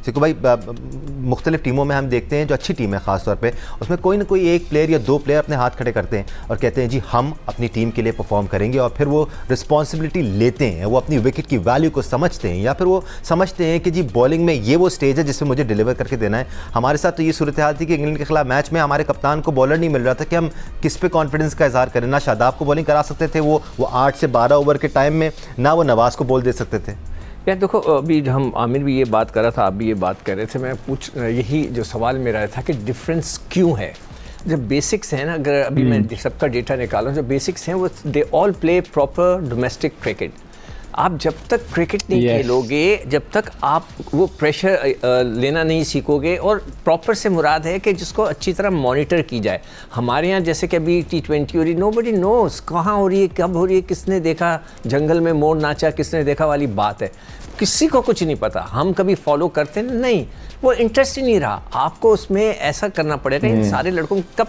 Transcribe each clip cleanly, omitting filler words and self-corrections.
देखो भाई, मुख्तलिफ टीमों में हम देखते हैं जो अच्छी टीम है ख़ासतौर पे, उसमें कोई ना कोई एक प्लेयर या दो प्लेयर अपने हाथ खड़े करते हैं और कहते हैं जी हम अपनी टीम के लिए परफॉर्म करेंगे, और फिर वो रिस्पॉन्सिबिलिटी लेते हैं, वो अपनी विकेट की वैल्यू को समझते हैं, या फिर वो समझते हैं कि जी बॉलिंग में ये वो स्टेज है जिसमें मुझे डिलीवर करके देना है। हमारे साथ तो ये सूरत हाल थी कि इंग्लैंड के खिलाफ मैच में हमारे कप्तान को बॉलर नहीं मिल रहा था कि हम किस पे कॉन्फिडेंस का इजहार करें। ना शादाब को बॉलिंग करा सकते थे वो 8 से 12 ओवर के टाइम में, ना वो नवाज़ को बॉल दे सकते थे। यार देखो, अभी हम आमिर भी ये बात कर रहा था, आप भी ये बात कर रहे थे, मैं यही जो सवाल मेरा था कि डिफरेंस क्यों है। जब बेसिक्स हैं ना, अगर अभी मैं सबका डेटा निकाला, जो बेसिक्स हैं वो they all play proper domestic cricket. आप जब तक क्रिकेट नहीं खेलोगे, जब तक आप वो प्रेशर लेना नहीं सीखोगे, और प्रॉपर से मुराद है कि जिसको अच्छी तरह मॉनिटर की जाए। हमारे यहाँ जैसे कि अभी T20 हो रही, नोबडी नोस कहाँ हो रही है, कब हो रही है, किसने देखा जंगल में मोर नाचा, किसने देखा वाली बात है, किसी को कुछ नहीं पता। हम कभी फॉलो करते नहीं, वो इंटरेस्ट ही नहीं रहा। आपको उसमें ऐसा करना पड़ेगा। इन सारे लड़कों कब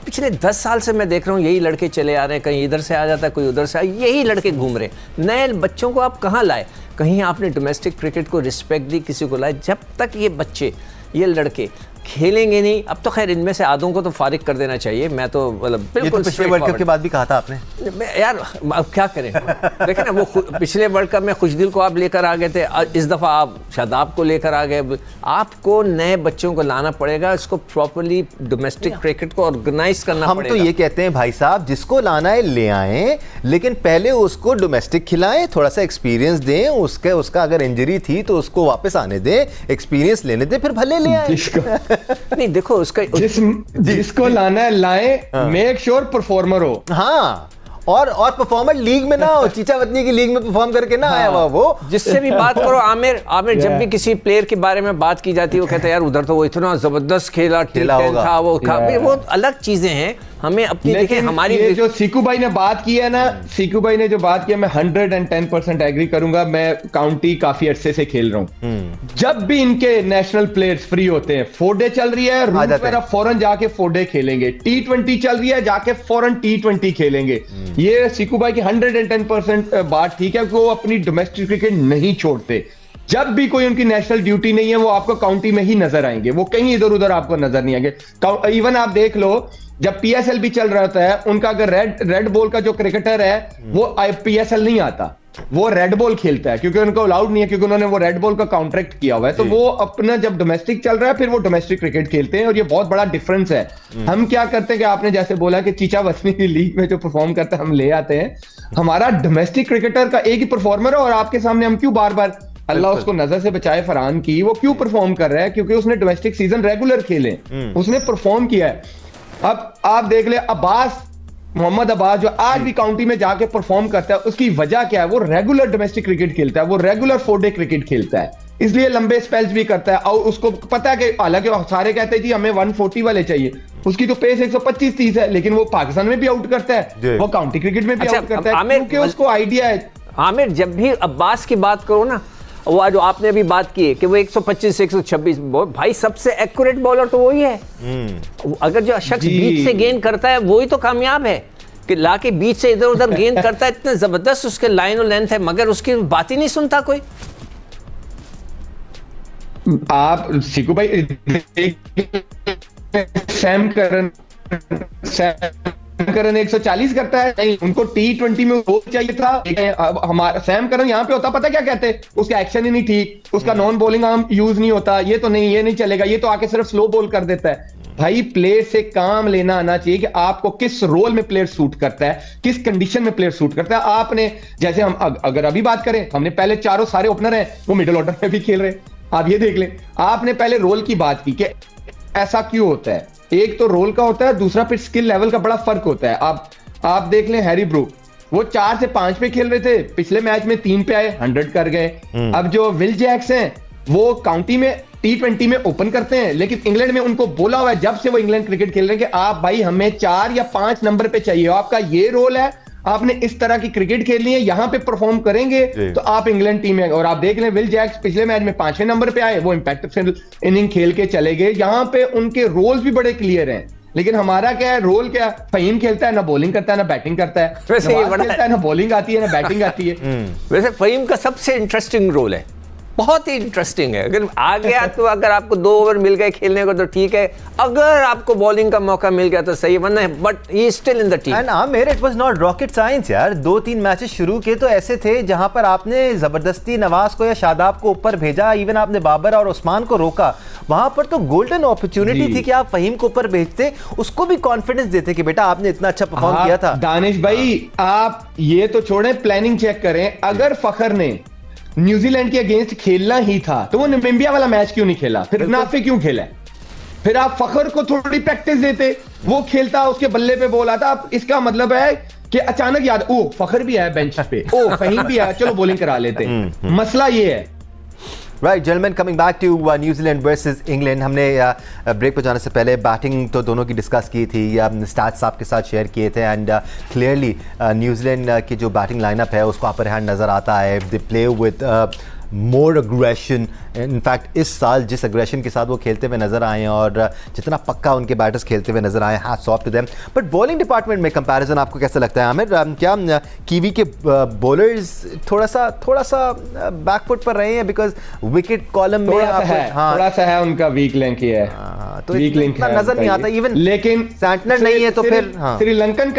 पिछले 10 साल से मैं देख रहा हूँ यही लड़के चले आ रहे हैं, कहीं इधर से आ जाता है, कोई उधर से यही लड़के घूम रहे हैं। नए बच्चों को आप कहाँ लाए? कहीं आपने डोमेस्टिक क्रिकेट को रिस्पेक्ट दी, किसी को लाए? जब तक ये बच्चे, ये लड़के खेलेंगे नहीं, अब तो खैर इनमें से आधों को तो फारिग कर देना चाहिए। मैं तो मतलब बिल्कुल पिछले वर्ल्ड कप के बाद भी कहा था आपने। यार अब क्या करें, देखें ना, वो पिछले वर्ल्ड कप में खुशदिल को आप लेकर आ गए थे, इस दफ़ा आप शादाब को लेकर आ गए। आपको नए बच्चों को लाना पड़ेगा, इसको प्रॉपर्ली डोमेस्टिक क्रिकेट को ऑर्गेनाइज करना पड़ेगा। हम तो ये कहते हैं भाई साहब, जिसको लाना है ले आएं, लेकिन पहले उसको डोमेस्टिक खिलाएं, थोड़ा सा एक्सपीरियंस दें, उसका अगर इंजरी थी तो उसको वापस आने दें, एक्सपीरियंस लेने दें, फिर भले ले आएं। नहीं देखो, उसका जिसको लाना है लाएं, मेक श्योर परफॉर्मर हो। हाँ, और परफॉर्मर लीग में ना हो, चीचा वतनी की लीग में परफॉर्म करके ना आया हुआ वो। जिससे भी बात करो, आमिर जब भी किसी प्लेयर के बारे में बात की जाती है, वो कहता है यार उधर तो वो इतना जबरदस्त खेला था, वो अलग चीजें हैं। हमें अपनी देखें, हमारी ये जो सीकू भाई ने बात की है ना, सीकू भाई ने जो बात की है, मैं 110% एग्री करूंगा। मैं काउंटी काफी अरसे से खेल रहा हूं। जब भी इनके नेशनल प्लेयर्स फ्री होते हैं, 4 डे चल रही है, रूट मेरा फौरन जाके 4 डे खेलेंगे। T20 चल रही है, जाके फौरन T20 खेलेंगे। ये सीकू भाई की 110% बात ठीक है कि वो अपनी डोमेस्टिक क्रिकेट नहीं छोड़ते। जब भी कोई उनकी नेशनल ड्यूटी नहीं है, वो आपको काउंटी में ही नजर आएंगे, वो कहीं इधर उधर आपको नजर नहीं आएंगे। इवन आप देख लो, जब PSL भी चल रहा होता है, उनका अगर रेड बॉल का जो क्रिकेटर है वो PSL नहीं आता, वो रेड बॉल खेलता है, क्योंकि उनको अलाउड नहीं है, क्योंकि उन्होंने वो रेड बॉल का कॉन्ट्रैक्ट किया हुआ है। तो वो अपना जब डोमेस्टिक चल रहा है, फिर वो डोमेस्टिक क्रिकेट खेलते हैं, और ये बहुत बड़ा डिफरेंस है। हम क्या करते हैं कि आपने जैसे बोला कि चीचा वतनी की लीग में जो परफॉर्म करता है हम ले आते हैं। हमारा डोमेस्टिक क्रिकेटर का एक ही परफॉर्मर है, और आपके सामने हम क्यों बार बार, अल्लाह उसको नजर से बचाए, फरहान की, वो क्यों परफॉर्म कर रहा है? क्योंकि उसने डोमेस्टिक सीजन रेगुलर खेले, उसने परफॉर्म किया है। अब आप देख ले मोहम्मद अब्बास जो आज भी काउंटी में जाके परफॉर्म करता है, उसकी वजह क्या है? वो रेगुलर डोमेस्टिक क्रिकेट खेलता है, वो रेगुलर 4 डे क्रिकेट खेलता है, इसलिए लंबे स्पेल्स भी करता है। और उसको पता है कि हालांकि सारे कहते हैं जी हमें 140 वाले चाहिए, उसकी तो पेस 125-30 है, लेकिन वो पाकिस्तान में भी आउट करता है, वो काउंटी क्रिकेट में भी आउट करता है, क्योंकि उसको आइडिया है। आमिर, जब भी अब्बास की बात करो ना, वो जो आपने अभी बात की है कि वो 125 से 126, भाई सबसे एक्यूरेट बॉलर तो वही है। अगर जो शख्स बीच से गेंद करता है वही तो कामयाब है, कि लाके बीच से इधर उधर गेंद करता है, इतने जबरदस्त उसके लाइन और लेंथ है, मगर उसकी बात ही नहीं सुनता कोई। आप सीकू भाई सैम करन 140 करता है, नहीं उनको T20 में वो चाहिए था। हमारा सैम करन यहाँ पे होता, पता क्या कहते हैं? उसका एक्शन ही नहीं ठीक, उसका नॉन बॉलिंग आर्म यूज नहीं होता, ये तो नहीं, ये नहीं चलेगा, ये तो आके सिर्फ स्लो बॉल कर देता है। भाई प्लेयर से काम लेना आना चाहिए कि आपको किस रोल में प्लेयर सूट करता है, किस कंडीशन में प्लेयर सूट करता है। आपने जैसे हम अगर अभी बात करें, हमने पहले चारों सारे ओपनर हैं वो मिडिल ऑर्डर में भी खेल रहे हैं। आप ये देख लें, आपने पहले रोल की बात की कि ऐसा क्यों होता है। एक तो रोल का होता है, दूसरा फिर स्किल लेवल का बड़ा फर्क होता है। आप देख लें हैरी ब्रूक, वो 4 से 5 पे खेल रहे थे, पिछले मैच में 3 पे आए, 100 कर गए। अब जो विल जैक्स हैं वो काउंटी में T20 में ओपन करते हैं, लेकिन इंग्लैंड में उनको बोला हुआ है जब से वो इंग्लैंड क्रिकेट खेल रहे हैं कि आप भाई हमें 4 या 5 नंबर पे चाहिए, आपका ये रोल है, आपने इस तरह की क्रिकेट खेलनी है, यहां पे परफॉर्म करेंगे तो आप इंग्लैंड टीम में। और आप देख लें विल जैक्स पिछले मैच में 5वें नंबर पे आए, वो इंपैक्ट इनिंग खेल के चले गए। यहाँ पे उनके रोल्स भी बड़े क्लियर हैं, लेकिन हमारा क्या है, रोल क्या? फहीम खेलता है, ना बॉलिंग करता है ना बैटिंग करता है, वैसे ये खेलता है ना बॉलिंग आती है ना बैटिंग आती है। वैसे फहीम का सबसे इंटरेस्टिंग रोल है, बहुत ही इंटरेस्टिंग है। अगर आ गया तो अगर आपको 2 ओवर मिल गए खेलने को तो ठीक है, अगर आपको बॉलिंग का मौका मिल गया तो सही, वरना but he still in the team. And Aamir, it was not rocket science यार। 2-3 मैचेस शुरू किए तो ऐसे थे जहां पर आपने जबरदस्ती नवाज को या शादाब को ऊपर भेजा, इवन आपने बाबर और उस्मान को रोका। वहां पर तो गोल्डन अपॉर्चुनिटी थी कि आप फहीम को ऊपर भेजते, उसको भी कॉन्फिडेंस देते कि बेटा आपने इतना अच्छा परफॉर्म किया था। दानिश भाई, आप ये तो छोड़ें, प्लानिंग चेक करें। अगर फखर ने न्यूजीलैंड के अगेंस्ट खेलना ही था तो वो नामीबिया वाला मैच क्यों नहीं खेला, फिर नाफे क्यों खेला? फिर आप फखर को थोड़ी प्रैक्टिस देते, वो खेलता, उसके बल्ले पे बॉल आता। अब इसका मतलब है कि अचानक याद, ओ फखर भी है बेंच पे, ओ फहीम भी है, चलो बॉलिंग करा लेते। मसला ये है। Right gentleman, coming back to New Zealand versus England. हमने ब्रेक पर जाने से पहले बैटिंग तो दोनों की डिस्कस की थी, स्टैट्स आपके साथ शेयर किए थे, एंड क्लियरली न्यूजीलैंड की जो बैटिंग लाइनअप है उसको अपर हैंड नज़र आता है। They play with more aggression. In fact इस साल जिस अग्रेशन के साथ वो खेलते हुए नजर आए और जितना पक्का उनके बैटर्स खेलते हुए नजर आए, hats off to them. But bowling department में कंपैरिजन आपको कैसा लगता है आमिर? क्या कीवी के बॉलर्स थोड़ा सा बैकफुट पर रहे हैं? बिकॉज विकेट कॉलम में थोड़ा सा है उनका वीक लिंक ही है, तो वीक लिंक नजर नहीं आता। इवन लेकिन सैंटनर नहीं है तो फिर श्रीलंकन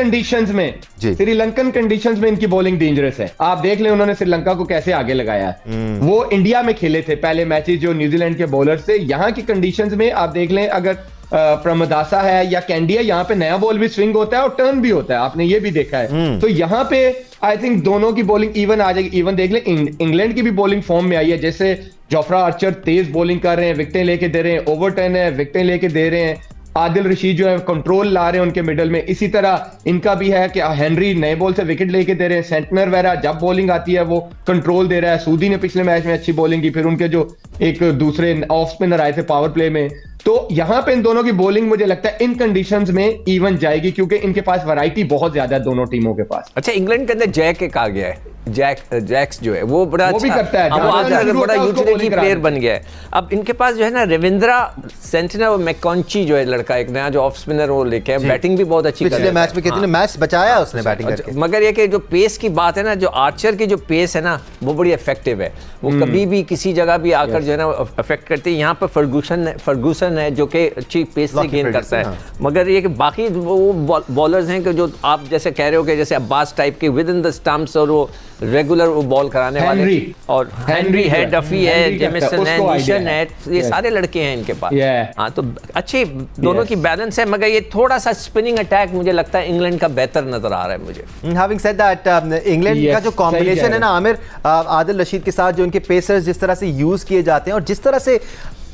कंडीशंस में इनकी बॉलिंग डेंजरस है। आप देख लें उन्होंने श्रीलंका को कैसे आगे लगाया। वो इंडिया में खेले थे पहले मैचेस जो न्यूजीलैंड के बॉलर से। यहाँ की कंडीशंस में आप देख लें, अगर प्रमदासा है या कैंडिया, यहाँ पे नया बॉल भी स्विंग होता है और टर्न भी होता है, आपने ये भी देखा है। तो यहाँ पे आई थिंक दोनों की बॉलिंग इवन आ जाएगी। इवन देख लें इंग्लैंड की भी बॉलिंग फॉर्म में आई है, जैसे जोफ्रा आर्चर तेज बॉलिंग कर रहे हैं, विकेटें लेके दे रहे हैं, ओवरटर्न है, विकेटें लेके दे रहे हैं, आदिल रशीद जो है कंट्रोल ला रहे हैं उनके मिडल में। इसी तरह इनका भी है कि हेनरी नए बॉल से विकेट लेके दे रहे हैं, सेंटनर वगैरह जब बॉलिंग आती है वो कंट्रोल दे रहा है। सूदी ने पिछले मैच में अच्छी बॉलिंग की, फिर उनके जो एक दूसरे ऑफ स्पिनर आए थे पावर प्ले में। तो यहां पे इन दोनों की बॉलिंग मुझे लगता है इन कंडीशंस में इवन जाएगी, क्योंकि इनके पास वैरायटी बहुत ज्यादा है दोनों टीमों के पास। अच्छा, इंग्लैंड के अंदर जैक एक आ गया है, जैक्स जो है वो बड़ा वो भी करता है, वो आजकल बड़ा यूटिलिटी प्लेयर बन गया है। अब इनके पास जो है ना रविंद्रा सेंटनर और मैकॉन्ची जो है लड़का एक नया जो ऑफ स्पिनर वो लेके है, बैटिंग भी बहुत अच्छी कर रहा है। पिछले मैच में कितने मैच बचाया उसने बैटिंग करके। मगर ये कि जो पेस की बात है ना, जो आर्चर की जो पेस है ना वो बड़ी इफेक्टिव है। वो कभी भी किसी जगह भी आकर जो है ना अफेक्ट करती है। यहाँ पर फर्गूसन है जो कि अच्छी पेस से गेंद करता है। मगर ये कि बाकी वो बॉलर्स हैं कि जो आप जैसे कह रहे हो कि जैसे अब्बास टाइप के विद इन द स्टंप्स और वो रेगुलर वो बॉल कराने वाले, और हेनरी है, डफी है, जेमिसन है, निशन है, ये सारे लड़के हैं इनके पास। हाँ, तो अच्छी दोनों की बैलेंस है। मगर ये थोड़ा सा स्पिनिंग अटैक मुझे लगता है इंग्लैंड का बेहतर नजर आ रहा है मुझे। हैविंग सेड दैट, इंग्लैंड का जो कॉम्बिनेशन है ना आमिर, आदिल रशीद के साथ जो इनके पेसर्स जिस तरह से यूज किए जाते हैं और जिस तरह से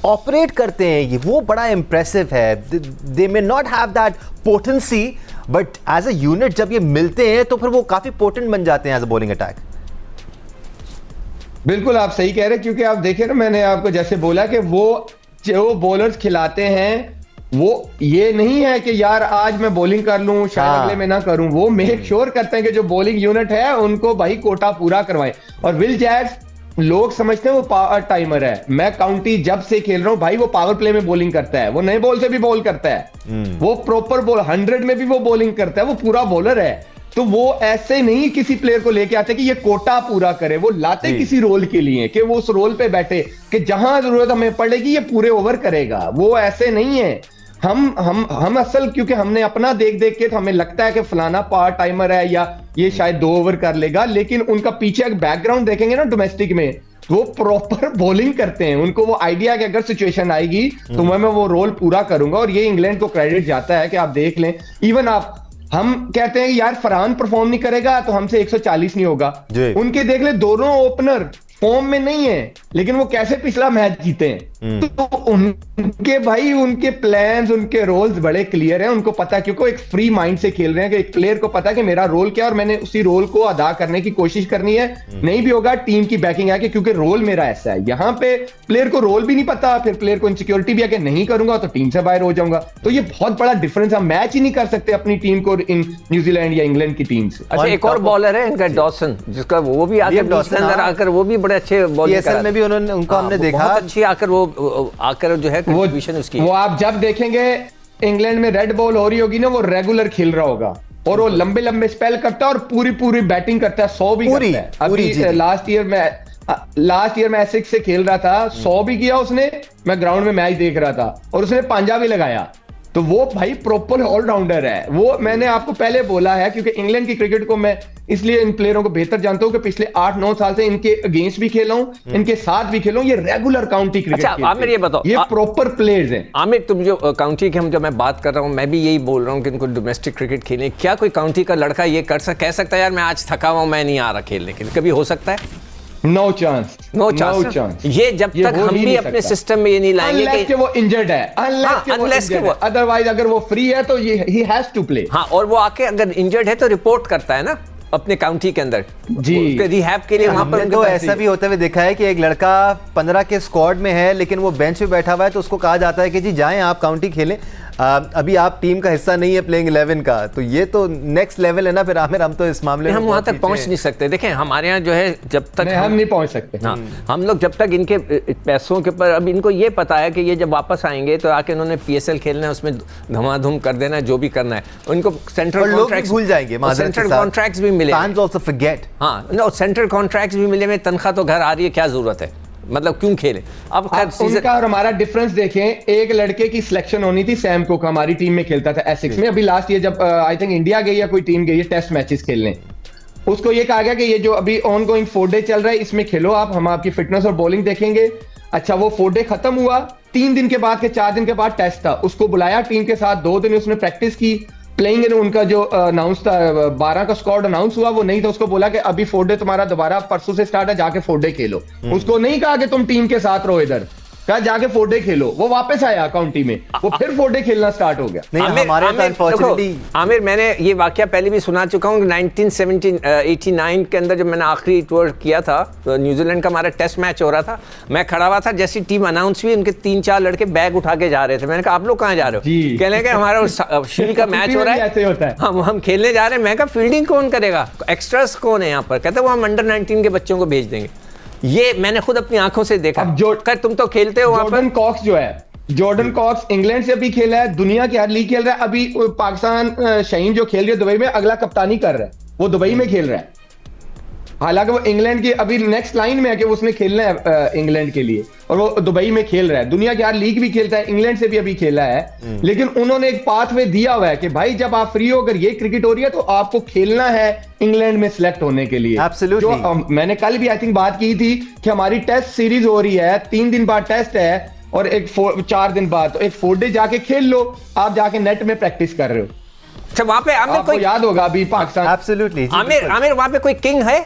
ऑपरेट करते हैं, ये वो बड़ा इंप्रेसिव है। They may not have that potency, but as a unit जब ये मिलते हैं तो फिर वो काफी पोटेंट बन जाते हैं एज अ बॉलिंग अटैक। बिल्कुल आप सही कह रहे हैं, क्योंकि आप देखें ना, मैंने आपको जैसे बोला कि वो जो बॉलर्स खिलाते हैं वो ये नहीं है कि यार आज मैं बॉलिंग कर लूं शायद अगले में ना करूं। वो मेक श्योर करते हैं कि जो बॉलिंग यूनिट है उनको भाई कोटा पूरा करवाएं। और विल जैक्स लोग समझते हैं वो पावर टाइमर है। मैं काउंटी जब से खेल रहा हूं भाई, वो पावर प्ले में बॉलिंग करता है, वो नए बॉल से भी बॉल करता है, वो प्रॉपर बॉल 100 में भी वो बॉलिंग करता है, वो पूरा बॉलर है। तो वो ऐसे नहीं किसी प्लेयर को लेके आते कि ये कोटा पूरा करे, वो लाते किसी रोल के लिए कि वो उस रोल पे बैठे कि जहां जरूरत हमें पड़ेगी ये पूरे ओवर करेगा। वो ऐसे नहीं है। हम असल क्योंकि हमने अपना देख देख के तो हमें लगता है कि फलाना पावर टाइमर है या ये शायद 2 ओवर कर लेगा, लेकिन उनका पीछे एक बैकग्राउंड देखेंगे ना डोमेस्टिक में, वो प्रॉपर बॉलिंग करते हैं। उनको वो आइडिया कि अगर सिचुएशन आएगी तो मैं वो रोल पूरा करूंगा। और ये इंग्लैंड को क्रेडिट जाता है कि आप देख लें, इवन हम कहते हैं कि यार फरहान परफॉर्म नहीं करेगा तो हमसे 140 नहीं होगा, उनके देख ले दोनों ओपनर फॉर्म में नहीं है, लेकिन वो कैसे पिछला मैच जीते हैं। तो उनके भाई उनके प्लान्स, उनके रोल्स बड़े क्लियर हैं। उनको पता है, क्योंकि एक फ्री माइंड से खेल रहे हैं कि एक प्लेयर को पता है कि मेरा रोल क्या है और मैंने उसी रोल को अदा करने की कोशिश करनी है। नहीं भी होगा टीम की बैकिंग है कि क्योंकि रोल मेरा ऐसा है। यहाँ पे प्लेयर को रोल भी नहीं पता, फिर प्लेयर को इनसिक्योरिटी भी है कि नहीं करूंगा तो टीम से बाहर हो जाऊंगा। तो ये बहुत बड़ा डिफरेंस, हम मैच ही नहीं कर सकते अपनी टीम को इन न्यूजीलैंड या इंग्लैंड की टीम से। अच्छा, एक और बॉलर है इनका डॉसन, जिसका वो भी आकर वो भी बड़े अच्छे बॉलिंग में भी उन्होंने उनको हमने देखा अच्छी आकर जो है कंट्रीब्यूशन उसकी। वो आप जब देखेंगे इंग्लैंड में रेड बॉल हो रही होगी ना, वो रेगुलर खेल रहा होगा और वो लंबे लंबे स्पेल करता है और पूरी बैटिंग करता है, 100 भी करता है। अभी लास्ट ईयर में लास्ट ईयर मैं एसिक्स से खेल रहा था, 100 भी किया उसने, मैं ग्राउंड में मैच देख रहा था, और उसने पांजा भी लगाया। तो वो भाई प्रॉपर ऑलराउंडर है वो। मैंने आपको पहले बोला है, क्योंकि इंग्लैंड की क्रिकेट को मैं इसलिए इन प्लेयरों को बेहतर जानता हूं कि पिछले 8-9 साल से इनके अगेंस्ट भी खेला हूं, इनके साथ भी खेला हूं। ये रेगुलर काउंटी क्रिकेट। अच्छा आमिर ये बताओ, ये प्रॉपर प्लेयर्स हैं। आमिर तुम जो काउंटी की जो मैं बात कर रहा हूं, मैं भी यही बोल रहा हूं कि इनको डोमेस्टिक क्रिकेट खेलने, क्या कोई काउंटी का लड़का ये कह सकता है यार मैं आज थका हुआ, मैं नहीं आ रहा खेलने के लिए? कभी हो सकता है? No chance, no chance. ये जब तक हम भी अपने सिस्टम में ये नहीं लाएंगे कि वो इंजर्ड है, अनलेस कि वो अदरवाइज अगर वो फ्री है तो ही हैज टू प्ले। हाँ, और वो आके अगर इंजर्ड है तो रिपोर्ट करता है ना अपने काउंटी के अंदर जी, रिहैब के लिए। वहां पर तो ऐसा भी होते हुए देखा है कि एक लड़का 15 के स्क्वाड में है लेकिन वो बेंच पे बैठा हुआ है, तो उसको कहा जाता है कि जी जाएं आप काउंटी खेलें, अभी आप टीम का हिस्सा नहीं है प्लेइंग 11 का। तो ये तो नेक्स्ट लेवल है ना फिर आमिर, हम तो इस मामले में हम वहां तक पहुंच नहीं सकते। देखें हमारे यहाँ जो है जब तक हम नहीं पहुंच सकते। हाँ, हम लोग जब तक इनके पैसों के ऊपर, अब इनको ये पता है कि ये जब वापस आएंगे तो आके उन्होंने PSL खेलना है, उसमें धमाधूम कर देना है, जो भी करना है उनको। सेंट्रल कॉन्ट्रैक्ट्स भूल जाएंगे, सेंट्रल कॉन्ट्रैक्ट्स भी मिले, हाँ नो सेंट्रल कॉन्ट्रैक्ट्स भी मिले, में तनख्वाह तो घर आ रही है, क्या जरूरत है, मतलब क्यों खेले? अब उनका और हमारा डिफरेंस देखें, एक लड़के की सिलेक्शन होनी थी, सैम कुक हमारी टीम में खेलता था एसिक्स में। अभी लास्ट ईयर जब आई थिंक इंडिया गई या कोई टीम गई है टेस्ट मैचेस खेलने, उसको ये कहा गया कि ये जो अभी ऑन गोइंग 4 डे चल रहा है इसमें खेलो आप, हम आपकी फिटनेस और बॉलिंग देखेंगे। अच्छा वो 4 डे खत्म हुआ, 3 दिन के बाद के 4 दिन के बाद टेस्ट था, उसको बुलाया टीम के साथ, 2 दिन उसने प्रैक्टिस की प्लेइंग। उनका जो अनाउंस था 12 का स्क्वाड अनाउंस हुआ, वो नहीं था, उसको बोला कि अभी 4 डे तुम्हारा दोबारा परसों से स्टार्ट है, जाके 4 डे खेलो। उसको नहीं कहा कि तुम टीम के साथ रहो इधर, कहा जाके 4 डे खेलो। वो वापस आया काउंटी में, वो फिर 4 डे खेलना स्टार्ट हो गया। आमिर मैंने ये वाकया पहले भी सुना चुका हूँ। 1989 के अंदर जब मैंने आखिरी टूर किया था, तो न्यूजीलैंड का हमारा टेस्ट मैच हो रहा था, मैं खड़ा हुआ था, जैसी टीम अनाउंस हुई उनके 3-4 लड़के बैग उठा के जा रहे थे। मैंने कहा आप लोग कहाँ जा रहे हो? कहने लगे हमारा शील्ड का मैच हो रहा है, ऐसे होता है, हम खेलने जा रहे हैं। मैं कहा फील्डिंग कौन करेगा, एक्स्ट्रास कौन है यहाँ पर? कहते वो हम अंडर 19 के बच्चों को भेज देंगे। ये मैंने खुद अपनी आंखों से देखा। कर तुम तो खेलते हो वहां पर। जॉर्डन कॉक्स जो है, जॉर्डन कॉक्स इंग्लैंड से भी खेला है, दुनिया की हर लीग खेल रहा है। अभी पाकिस्तान शाहीन जो खेल रही है दुबई में, अगला कप्तानी कर रहा है, वो दुबई में खेल रहा है। हालांकि वो इंग्लैंड की अभी नेक्स्ट लाइन में है कि उसने खेलना है इंग्लैंड के लिए, और वो दुबई में खेल रहा है। दुनिया की हर लीग भी खेलता है, इंग्लैंड से भी अभी खेला है। लेकिन उन्होंने एक पाथवे दिया हुआ है कि भाई जब आप फ्री हो, अगर ये क्रिकेट हो रही है तो आपको खेलना है इंग्लैंड में सिलेक्ट होने के लिए। जो मैंने कल भी आई थिंक बात की थी कि हमारी टेस्ट सीरीज हो रही है, 3 दिन बाद टेस्ट है और 4 दिन बाद, तो एक 4 डे जाके खेल लो, आप जाके नेट में प्रैक्टिस कर रहे हो। अच्छा वहां पे आमिर कोई याद होगा अभी पाकिस्तान, एब्सोल्युटली आमिर वहां पे कोई किंग है?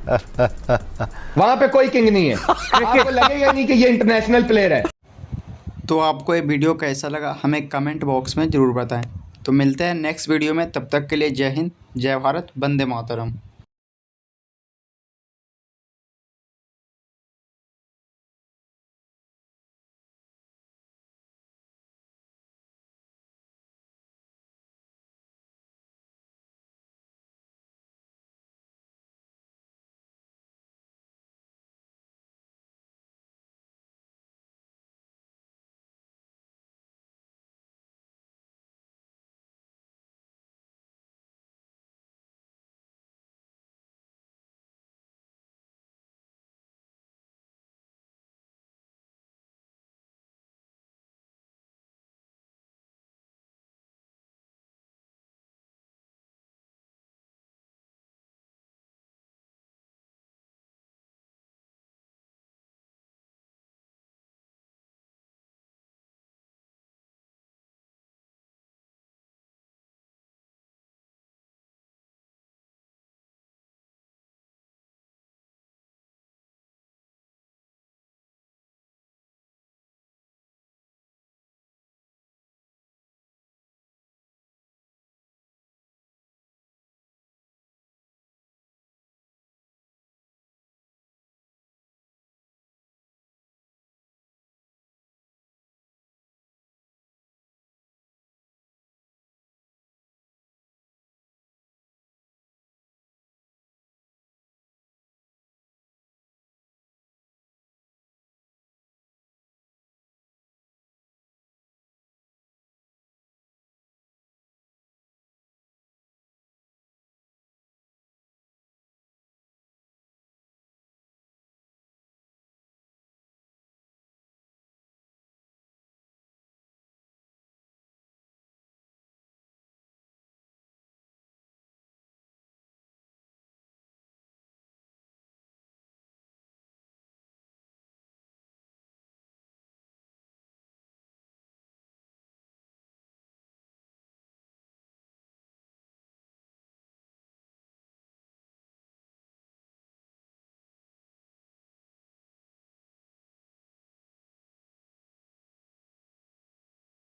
वहां पे कोई किंग नहीं है। आपको लगेगा नहीं कि ये इंटरनेशनल प्लेयर है। तो आपको ये वीडियो कैसा लगा हमें कमेंट बॉक्स में ज़रूर बताएं। तो मिलते हैं नेक्स्ट वीडियो में, तब तक के लिए जय हिंद, जय भारत, वंदे मातरम।